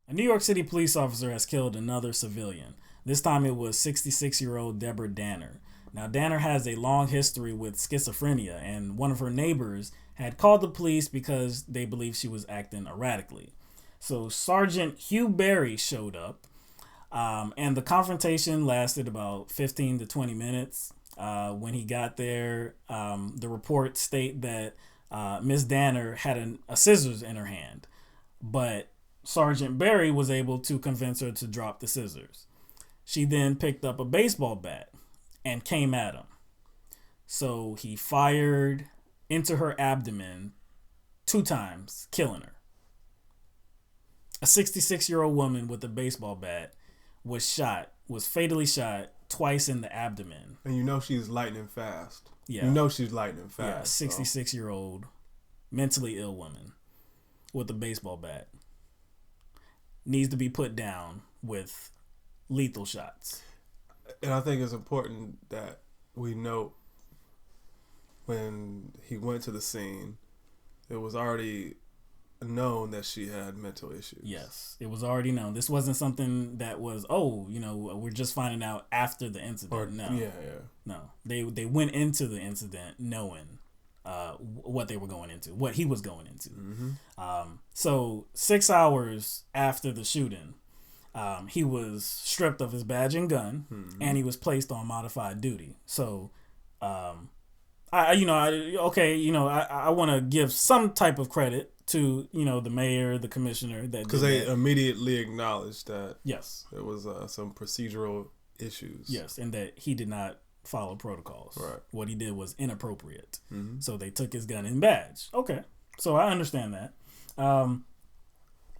A New York City police officer has killed another civilian. This time it was 66-year-old Deborah Danner. Now, Danner has a long history with schizophrenia, and one of her neighbors had called the police because they believed she was acting erratically. So, Sergeant Hugh Barry showed up, and the confrontation lasted about 15 to 20 minutes. When he got there, the reports state that Miss Danner had a scissors in her hand, but Sergeant Barry was able to convince her to drop the scissors. She then picked up a baseball bat and came at him. So he fired into her abdomen 2 times, killing her. A 66-year-old woman with a baseball bat was fatally shot twice in the abdomen. And you know she's lightning fast. Yeah. You know she's lightning fast. Yeah, 66-year-old mentally ill woman with a baseball bat needs to be put down with lethal shots. And I think it's important that we note when he went to the scene, it was already known that she had mental issues. Yes, it was already known. This wasn't something that was, we're just finding out after the incident. No. They went into the incident knowing what they were going into, what he was going into. Mm-hmm. So 6 hours after the shooting, he was stripped of his badge and gun, and he was placed on modified duty. So, I want to give some type of credit to the mayor, the commissioner, because they immediately acknowledged that yes, there was some procedural issues. Yes, and that he did not follow protocols. Right. What he did was inappropriate. Mm-hmm. So they took his gun and badge. Okay, so I understand that.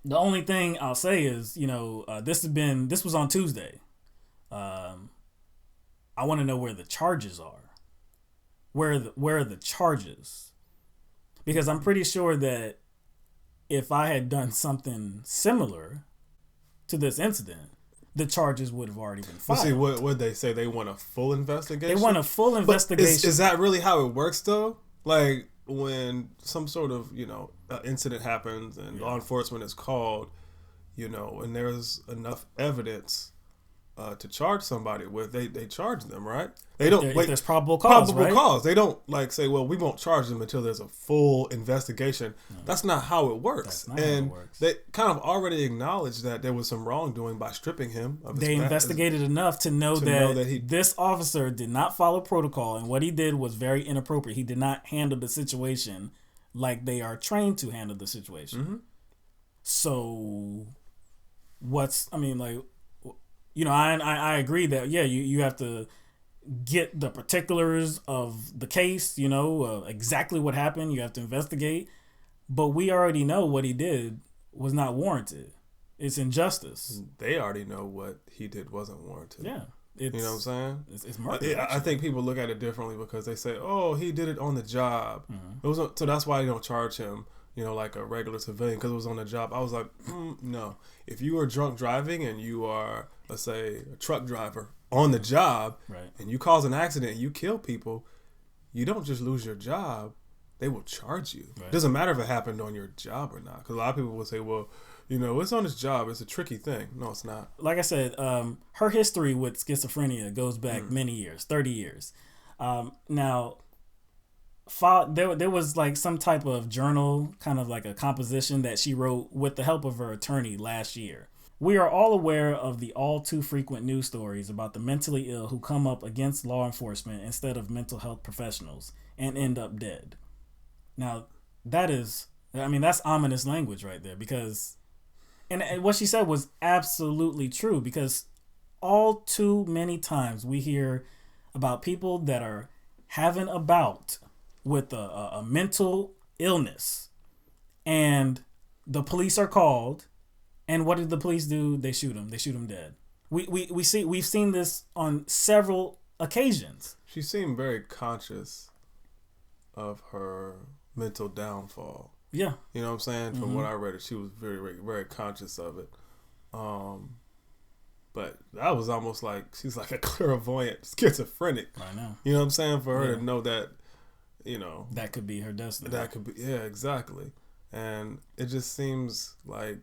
The only thing I'll say is, this was on Tuesday. I want to know where the charges are. Where are the charges? Because I'm pretty sure that if I had done something similar to this incident, the charges would have already been filed. But see, what they say? They want a full investigation? They want a full investigation. Is that really how it works, though? Like, when some sort of, incident happens and law enforcement is called, and there's enough evidence to charge somebody with, they charge them, right? They don't. If there's probable cause, right? Cause. They don't say, well, we won't charge them until there's a full investigation. No. That's not how it works. That's not how it works. They kind of already acknowledged that there was some wrongdoing by stripping him of his They investigated enough to know that this officer did not follow protocol, and what he did was very inappropriate. He did not handle the situation like they are trained to handle the situation. Mm-hmm. So, I agree that, you have to get the particulars of the case, exactly what happened. You have to investigate. But we already know what he did was not warranted. It's injustice. They already know what he did wasn't warranted. Yeah. You know what I'm saying? It's murder. I think people look at it differently because they say, oh, he did it on the job. Mm-hmm. So that's why they don't charge him, like a regular civilian, because it was on the job. I was like, no. If you are drunk driving and you are, let's say, a truck driver on the job, right, and you cause an accident and you kill people, you don't just lose your job. They will charge you. Right. It doesn't matter if it happened on your job or not. Because a lot of people will say, well, it's on his job. It's a tricky thing. No, it's not. Like I said, her history with schizophrenia goes back many years, 30 years. Now, there was like some type of journal, kind of like a composition that she wrote with the help of her attorney last year. We are all aware of the all too frequent news stories about the mentally ill who come up against law enforcement instead of mental health professionals and end up dead. Now, that's ominous language right there, because, and what she said was absolutely true, because all too many times we hear about people that are having a bout with a mental illness, and the police are called, and what did the police do? They shoot him. They shoot him dead. We've seen this on several occasions. She seemed very conscious of her mental downfall. Yeah. You know what I'm saying? From what I read, she was very, very, very conscious of it. But that was almost like she's like a clairvoyant schizophrenic. I know. You know what I'm saying? For her to know that, that could be her destiny. That could be, yeah, exactly. And it just seems like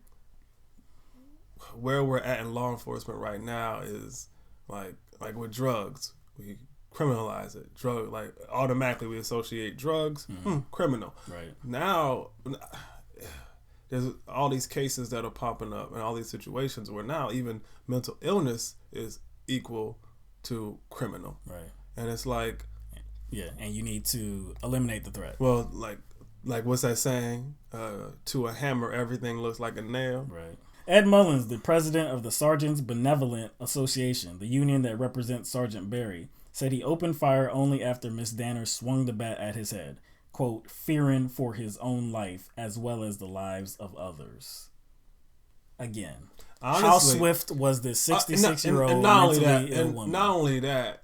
where we're at in law enforcement right now is like with drugs, we criminalize it. Automatically we associate drugs, criminal. Right. Now there's all these cases that are popping up and all these situations where now even mental illness is equal to criminal. Right. And it's like, yeah, and you need to eliminate the threat. well, like what's that saying? To a hammer, everything looks like a nail. Right. Ed Mullins, the president of the Sergeants Benevolent Association, the union that represents Sergeant Barry, said he opened fire only after Miss Danner swung the bat at his head, quote, fearing for his own life as well as the lives of others. Again, honestly, how swift was this 66-year-old mentally ill woman? Not only that,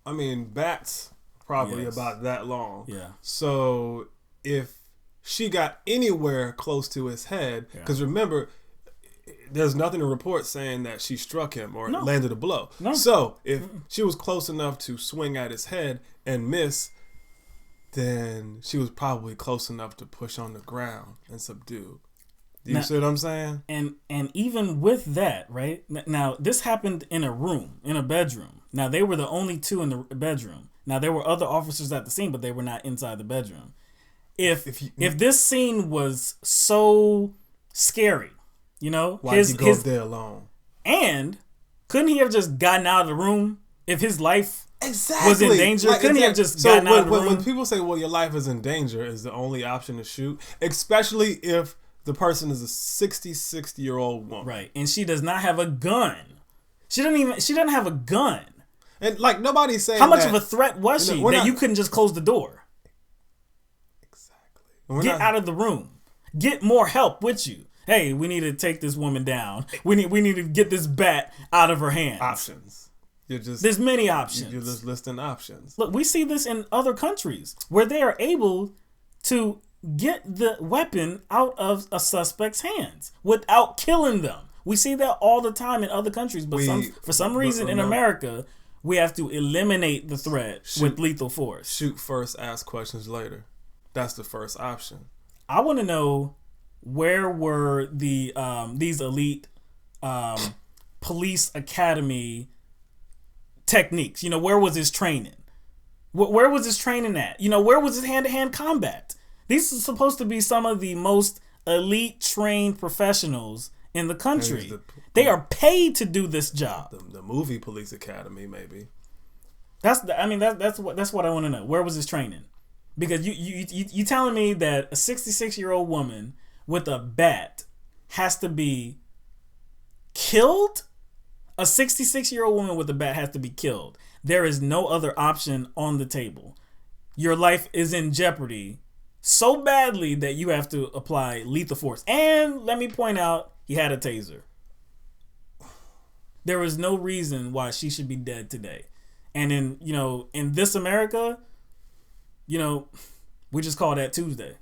I mean, bats probably Yes. about that long. Yeah. So if she got anywhere close to his head, because remember, there's nothing to report saying that she struck him or landed a blow. No. So if she was close enough to swing at his head and miss, then she was probably close enough to push on the ground and subdue. Do you see what I'm saying? And even with that, right? Now, this happened in a bedroom. Now, they were the only two in the bedroom. Now, there were other officers at the scene, but they were not inside the bedroom. If this scene was so scary, why'd he go there alone? And couldn't he have just gotten out of the room if his life was in danger? Couldn't he have just gotten out of the room? When people say, well, your life is in danger, is the only option to shoot, especially if the person is a 60-year-old woman. Right. And she does not have a gun. She doesn't have a gun. And nobody's saying how much of a threat was she that you couldn't just close the door? Exactly. Get out of the room. Get more help with you. Hey, we need to take this woman down. We need to get this bat out of her hands. Options. There's many options. You're just listing options. Look, we see this in other countries where they are able to get the weapon out of a suspect's hands without killing them. We see that all the time in other countries, but for some reason in America, we have to eliminate the threat with lethal force. Shoot first, ask questions later. That's the first option. I want to know, where were the these elite police academy techniques? Where was his training? Where was his training at? Where was his hand-to-hand combat? These are supposed to be some of the most elite trained professionals in the country. They are paid to do this job. The movie Police Academy, maybe. That's what I want to know. Where was his training? Because you telling me that a 66-year-old woman with a bat has to be killed? A 66-year-old woman with a bat has to be killed. There is no other option on the table. Your life is in jeopardy so badly that you have to apply lethal force. And let me point out, he had a taser. There is no reason why she should be dead today. And in this America, we just call that Tuesday.